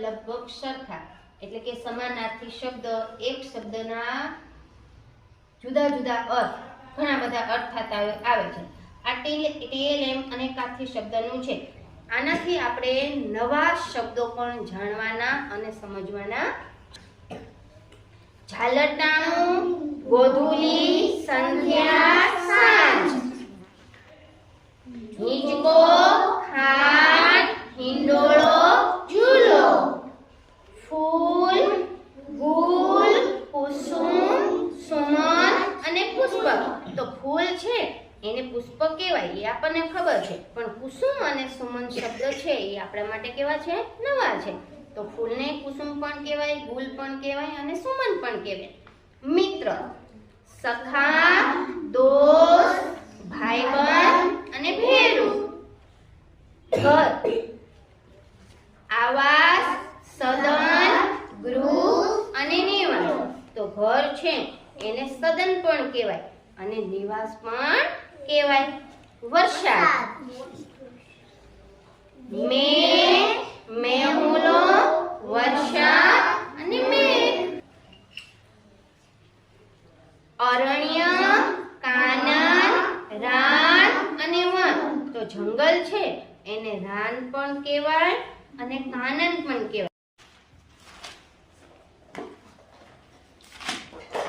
લગભગ સરખા એટલે કે સમાનાર્થી શબ્દ એક શબ્દના જુદા જુદા અર્થ ઘણા બધા અર્થ થતા આવે છે. આ ટીએલએમ અને કાથી શબ્દનું છે. આનાથી આપણે નવા શબ્દો પણ જાણવાના અને સમજવાના. ઝાલરટાણું, ગોધુલી, સંધ્યા, સાંજ. હિંચકો, ખાટ, હિંડોળો, ઝૂલો. ફૂલ, ગુલ, કુસુમ, સુમન અને પુષ્પ. તો ફૂલ છે એને પુષ્પ કહેવાય એ આપણને ખબર છે, પણ કુસુમ અને સુમન શબ્દ છે એ આપણા માટે કેવા છે? નવા છે. તો ફૂલને કુસુમ પણ કહેવાય, ગુલ પણ કહેવાય અને સુમન પણ કહેવાય. મિત્ર, સખા, દોસ્ત, ભાઈબંધ અને ભેરું. ઘર, આવાસ, સદન, ગૃહ અને નિવાસ. તો ઘર છે એને સદન પણ કહેવાય અને નિવાસ પણ કહેવાય. વરસાદ, મેહુલો, વર્ષા અને મેઘ. અરણ્ય, કાનન, રાન અને વન. તો જંગલ છે એને રાન પણ કહેવાય અને કાનન પણ કહેવાય.